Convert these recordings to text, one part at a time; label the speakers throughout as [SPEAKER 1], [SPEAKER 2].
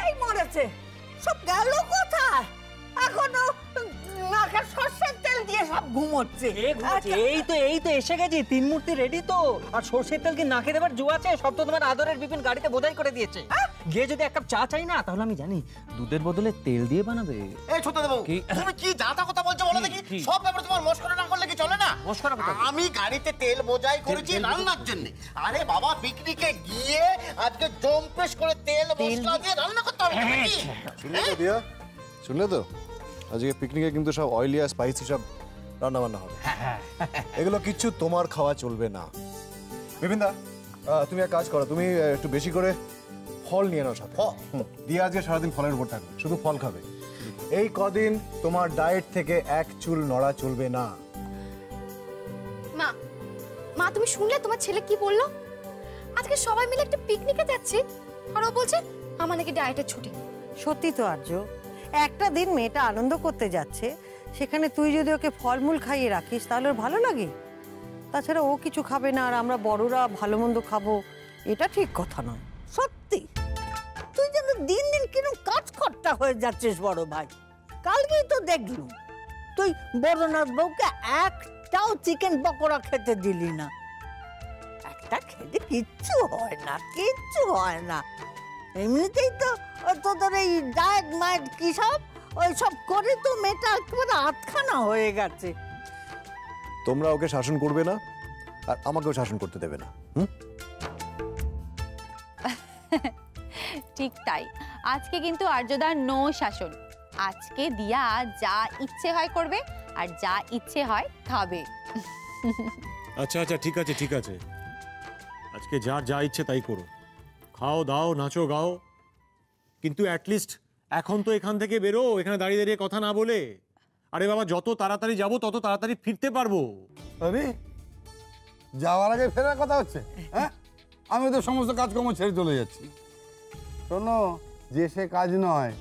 [SPEAKER 1] এই মরেছে, সব গেল কোথায়? এখনো নাকে সর্ষের তেল দিয়ে সব ঘুমোচ্ছে।
[SPEAKER 2] এই তো এসে গেছি, তিন মূর্তি রেডি তো। আর সর্ষের তেল কি নাকে দেবার জো আছে? সব তো তোমার আদরের বিপিন গাড়িতে বোঝাই করে দিয়েছে। গিয়ে যদি এক কাপ চা চাই না, তাহলে আমি জানি দুধের বদলে তেল দিয়ে বানাবে।
[SPEAKER 3] এই ছোট দেবো, তুমি কি যাতা কথা বলছো বলো দেখি? সব ব্যাপারে তোমার মস্করা না করলে কি চলে না?
[SPEAKER 2] মস্করা কথা? আমি
[SPEAKER 3] গাড়িতে তেল বোঝাই করেছি রান্নার জন্য। আরে বাবা, পিকনিকে গিয়ে আজকে জম্পেশ করে তেল মশলা দিয়ে রান্না করতে হবে নাকি?
[SPEAKER 4] শুনলে তো দিয়া, শুনলে তো? আজকে পিকনিকে কিন্তু সব অয়েলি আর স্পাইসি সব রান্না বান্না হবে। এগুলো কিচ্ছু তোমার খাওয়া চলবে না। বিপিনদা, তুমি এক কাজ করো, তুমি একটু বেশি করে ফল নিয়ে নাও সাথে। দিয়ে আজকে সারাদিন ফলের উপর থাকবে, শুধু ফল খাবে। এই কদিন তোমার ডায়েট থেকে এক চুল নড়া চলবে না।
[SPEAKER 5] মা, মা তুমি শুনলে তোমার ছেলে কি বললো? আজকে সবাই মিলে একটা পিকনিকে যাচ্ছি, আর ও বলছে আমার নাকি ডায়েটের ছুটি।
[SPEAKER 1] সত্যি তো আর্য, একটা দিন মেয়েটা আনন্দ করতে যাচ্ছে, সেখানে তুই যদি ওকে ফলমূল খাইয়ে রাখিস তাহলে ওর ভালো লাগে? তাছাড়া ও কিছু খাবে না আর আমরা বড়রা ভালো মন্দ খাবো, এটা ঠিক কথা নয়। সত্যি তুই যেন দিন দিন কিরকম কাজকর্তা হয়ে যাচ্ছিস বড় ভাই। কালকেই তো দেখলুম তুই বড়নাথ বউকে একটাও চিকেন পকোড়া খেতে দিলি না। একটা খেতে কিচ্ছু হয় না, কিচ্ছু হয় না। এমনিতেই তো তোদের এই ডায়েট মায়েট কি সব ওই সব করে তো মেয়েটা একেবারে আটখানা হয়ে গেছে।
[SPEAKER 4] তোমরা ওকে শাসন করবে না আর আমাকেও শাসন করতে দেবে না।
[SPEAKER 6] ঠিক তাই, আজকে কিন্তু আর্যদার নো শাসন। আজকে দিয়া যা ইচ্ছে হয় করবে আর যা ইচ্ছে হয় খাবে।
[SPEAKER 7] আচ্ছা আচ্ছা, ঠিক আছে ঠিক আছে, আজকে যার যা ইচ্ছে তাই করো, খাও দাও নাচো গাও, কিন্তু অ্যাটলিস্ট এখন তো এখান থেকে বেরো, এখানে দাঁড়িয়ে দাঁড়িয়ে কথা না বলে। আরে বাবা, যত তাড়াতাড়ি যাবো তত তাড়াতাড়ি ফিরতে পারবো।
[SPEAKER 8] আরে যাওয়ার আগে ফেরার কথা হচ্ছে? হ্যাঁ, আমি তো সমস্ত কাজকর্ম ছেড়ে চলে যাচ্ছি। শোনো, যে সে কাজ নয়,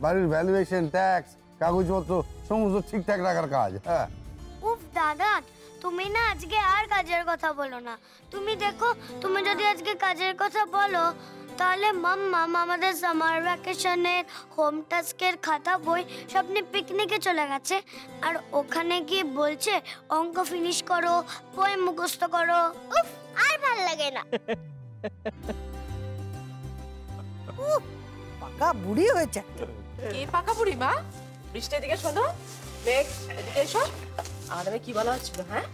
[SPEAKER 8] বাড়ির ভ্যালুয়েশন, ট্যাক্স, কাগজপত্র সমস্ত ঠিকঠাক রাখার কাজ। হ্যাঁ।
[SPEAKER 9] উফ দাদা, তুমি না আজকে আর কাজের কথা বলো না। তুমি দেখো, তুমি যদি আজকে কাজের কথা বলো তাহলে মাম্মাম আমাদের সামার ভ্যাকেশনের হোম টাস্কের খাতা বই সব নিয়ে পিকনিকে চলে গেছে, আর ওখানে গিয়ে বলছে অঙ্ক ফিনিশ করো, পোয়েম মুখস্থ করো। উফ, আর ভাল লাগে না।
[SPEAKER 1] পাকা বুড়ি হয়েছে।
[SPEAKER 10] কি পাকা বুড়ি মা? বৃষ্টির দিকে শোনো, মেঘ এদিকে এসো। আমার নামে কি বলা হচ্ছিল? হ্যাঁ,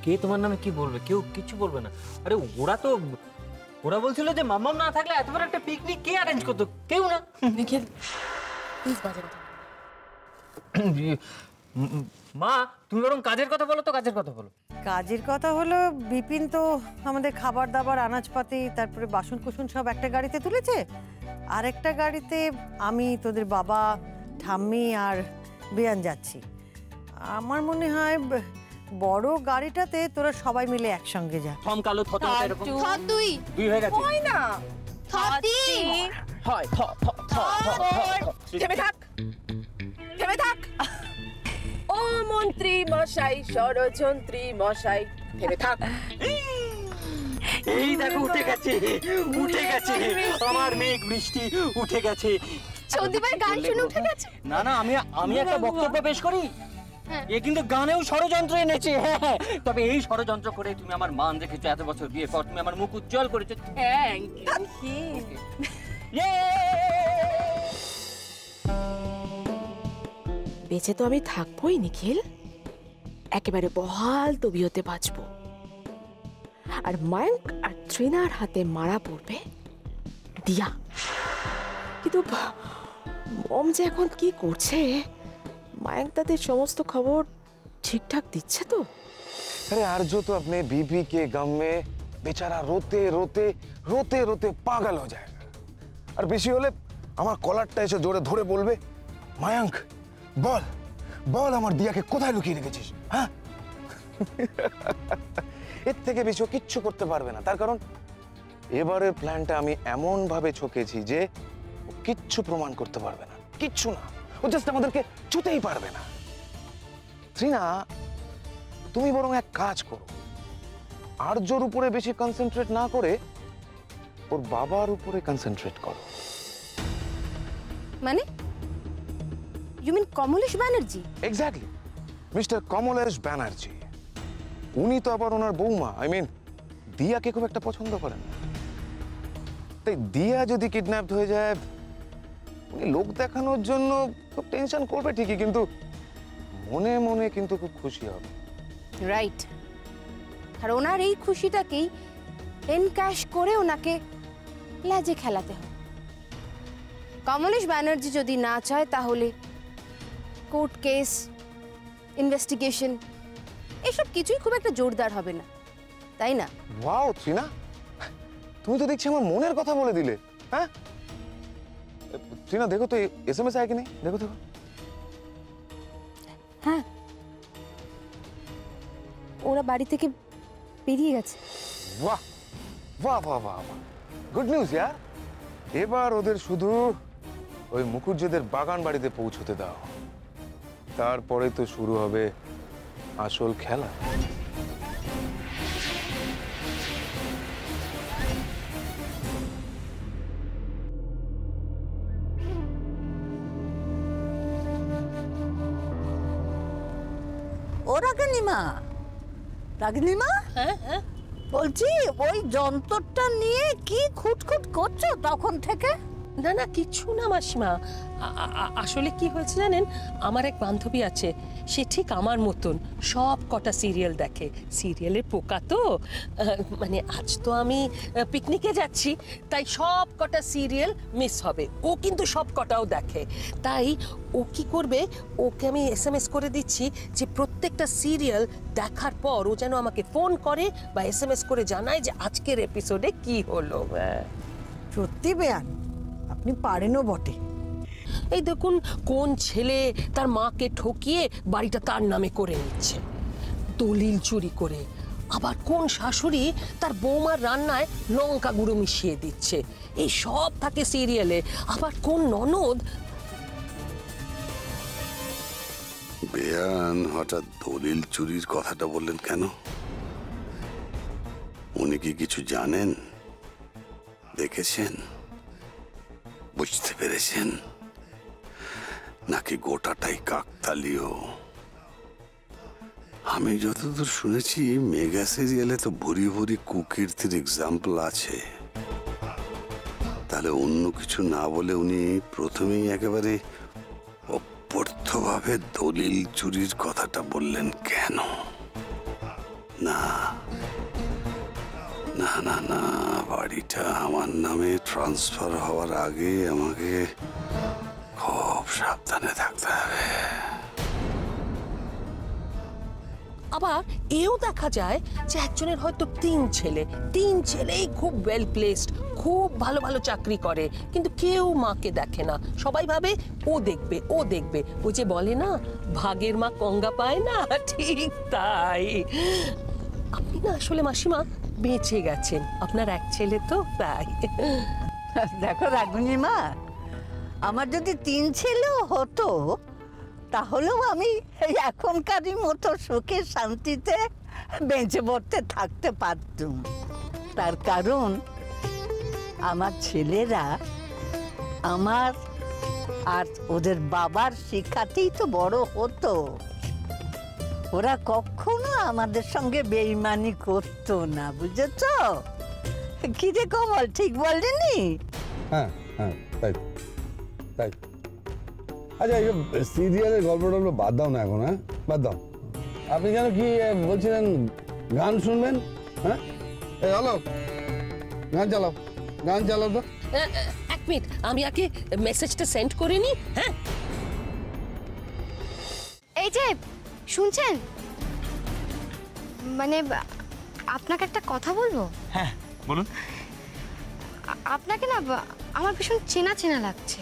[SPEAKER 2] কে তোমার নামে কি বলবে? কেউ কিছু বলবে না। আরে ওরা বলছিল যে মাম্মাম না থাকলে এত বড় একটা পিকনিক কে অ্যারেঞ্জ করতো? কেউ না।
[SPEAKER 10] নিখিল প্লিজ বাজে কথা।
[SPEAKER 2] মা, তুমি বরং কাজের কথা বলো তো, কাজের কথা বলো।
[SPEAKER 1] কাজের কথা হলো, বিপিন তো আমাদের খাবার দাবার, আনাজপাতি, তারপরে বাসন কুসন সব একটা গাড়িতে তুলেছে, আর একটা গাড়িতে আমি, তোদের বাবা, ঠাম্মি আর বিয়ান যাচ্ছি। আমার মনে হয় বড় গাড়িটাতে তোরা সবাই মিলে একসঙ্গে যা।
[SPEAKER 2] থম কালো থত এরকম
[SPEAKER 5] দুই
[SPEAKER 2] হয়ে গেছে।
[SPEAKER 5] হয় না,
[SPEAKER 2] হয়
[SPEAKER 10] থেমে থাক, থেমে থাক। ও মন্ত্রী মশাই, ষড়যন্ত্রী মশাই, থেমে থাক।
[SPEAKER 2] এই দেখো উঠে গেছে, উঠে গেছে আমার মেঘ বৃষ্টি, উঠে গেছে।
[SPEAKER 5] সন্দীপ ভাই গান শুনে উঠে গেছে।
[SPEAKER 2] না না, আমি একটা বক্তব্য পেশ করি। এ কিন্তু গানেও ষড়যন্ত্র এনেছে। তবে এই ষড়যন্ত্র করে তুমি আমার মান রেখেছো, এত বছর বিয়ের পর তুমি আমার মুখ উজ্জ্বল করেছো। Thank you.
[SPEAKER 10] বেঁচে তো আমি থাকবোই নিখিল, একেবারে বহাল তবিয়তে বাঁচবো। আর মায়াঙ্ক আর ট্রিনার হাতে মারা পড়বে দিয়া। কিন্তু মম যে এখন কি করছে? মায়াঙ্ক তাদের সমস্ত খবর ঠিকঠাক দিচ্ছে তো?
[SPEAKER 11] अरे आर्जो तो अपने बीबी के गम में बेचारा रोते रोते रोते रोते पागल हो जाएगा। और बेशी होले আমার কলারটা এসে জোরে ধরে বলবে, মায়াঙ্ক বল বল আমার দিয়াকে কোথায় লুকিয়ে রেখেছিস? হ্যাঁ, এর থেকে বেশি কিচ্ছু করতে পারবে না। তার কারণ এবারের প্ল্যানটা আমি এমন ভাবে ছকেছি যে ও কিচ্ছু প্রমাণ করতে পারবে না, কিচ্ছু না। ও জাস্ট আমাদেরকে ছুতেই পারবে না। শ্রীনা, তুমি বরং এক কাজ করো, আর্যর উপরে বেশি কনসেন্ট্রেট না করে ওর বাবার উপরে কনসেন্ট্রেট করো।
[SPEAKER 10] মানে you mean Kamlesh Banerjee?
[SPEAKER 11] Exactly, mister Kamlesh Banerjee. উনি তো আবার ওনার বৌমা, আই মিন দিয়াকে খুব একটা পছন্দ করেন না। তাই দিয়া যদি কিডন্যাপড হয়ে যায়, উনি লোক দেখানোর জন্য খুব টেনশন করবে ঠিকই, কিন্তু মনে মনে কিন্তু খুব খুশি হবে।
[SPEAKER 10] রাইট। আর ওনার এই খুশিটাকেই এনক্যাশ করে ওনাকে লাজে খেলাতে হবে। কমলেশ ব্যানার্জি যদি না চায় তাহলে কোর্ট কেস, ইনভেস্টিগেশন এসব কিছুই খুব একটা জোরদার হবে না, তাই না?
[SPEAKER 11] ওয়াও ট্রিনা, তুমি তো দেখছি আমার মনের কথা বলে দিলে। হ্যাঁ ট্রিনা, দেখো তো এসএমএস আয় কি নেই, দেখো দেখো।
[SPEAKER 10] হ্যাঁ, ওরা বাড়ি থেকে বেরিয়ে গেছে।
[SPEAKER 11] বাহ বাহ বাহ বাহ, গুড নিউজ ইয়ার। এবার ওদের শুধু ওই মুখুজ্জেদের বাগান বাড়িতে পৌঁছতে দাও, তারপরে তো শুরু হবে আসল খেলা।
[SPEAKER 12] ও রাগিনীমা, রাগিনীমা, বলছি ওই যন্ত্রটা নিয়ে কি খুটখুট করছো তখন থেকে?
[SPEAKER 13] না না, কিচ্ছু না মাসিমা। আসলে কি হয়েছে জানেন, আমার এক বান্ধবী আছে, সে ঠিক আমার মতন সব কটা সিরিয়াল দেখে। সিরিয়ালের পোকা তো, মানে আজ তো আমি পিকনিকে যাচ্ছি, তাই সব কটা সিরিয়াল মিস হবে। ও কিন্তু সব কটাও দেখে। তাই ও কি করবে, ওকে আমি এসএমএস করে দিচ্ছি যে প্রত্যেকটা সিরিয়াল দেখার পর ও যেন আমাকে ফোন করে বা এসএমএস করে জানায় যে আজকের এপিসোডে কি হলো।
[SPEAKER 12] সত্যি বেয়ান, আপনি পারেনও বটে।
[SPEAKER 13] এই দেখুন, কোন ছেলে তার মাকে ঠকিয়ে বাড়িটা তার নামে করে নিচ্ছে দলিল চুরি করে, আবার কোন শাশুড়ি তার বৌমার রান্নায় লঙ্কা গুঁড়ো মিশিয়ে দিচ্ছে, এই সব থাকে সিরিয়ালে। আবার কোন ননদ।
[SPEAKER 14] বেয়ান হঠাৎ দলিল চুরির কথাটা বললেন কেন? উনি কি কিছু জানেন, দেখেছেন, বুঝতে পেরেছেন, নাকি গোটাটাই কাকতালীয়? আমি যতদূর শুনেছি মেগা সিরিয়ালে তো ভুরি ভুরি কুকীর্তির এক্সাম্পল আছে। তাহলে অন্য কিছু না বলে উনি প্রথমেই একেবারে অপর্থভাবে দলিল চুরির কথাটা বললেন কেন? না না না না, বাড়িটা আমার নামে ট্রান্সফার হওয়ার আগে আমাকে খুব সাবধানে থাকতে হবে।
[SPEAKER 13] আবার এও দেখা যায় যে একজনের হয়তো তিন ছেলেই খুব ওয়েল প্লেসড, খুব ভালো ভালো চাকরি করে, কিন্তু কেউ মাকে দেখে না। সবাই ভাবে ও দেখবে ও দেখবে। ওই যে বলে না, ভাগের মা কঙ্গা পায় না, ঠিক তাই। আপনি না আসলে মাসিমা বেঁচে গেছেন, আপনার এক ছেলে তো, তাই।
[SPEAKER 12] দেখো রাগিনীমা, আমার যদি তিন ছেলেও হতো তাহলেও আমি এখনকারই মতো সুখে শান্তিতে বেঁচে পড়তে থাকতে পারতুম। তার কারণ আমার ছেলেরা আমার আর ওদের বাবার শিক্ষাতেই তো বড় হতো। ওরা কখনো আমাদের সঙ্গে বেইমানি করতো না, বুঝেছ? কি রে কমল, ঠিক বললেনি?
[SPEAKER 8] হ্যাঁ হ্যাঁ, তাই তাই। আচ্ছা, এই সিরিয়ালের গল্প টল্প বাদ দাও না এখন, হ্যাঁ বাদ দাও। আপনি যেন কি বলছিলেন, গান শুনবেন? হ্যাঁ, এই হলো, গান চালাও, গান চালাও তো।
[SPEAKER 13] এক মিনিট, আমি আগে মেসেজটা সেন্ড করে নি। হ্যাঁ,
[SPEAKER 5] এই যে শুনছেন, মানে আপনাকে একটা কথা বলবো।
[SPEAKER 11] হ্যাঁ বলুন।
[SPEAKER 5] আপনাকে না আমার ভীষণ চেনা চেনা লাগছে।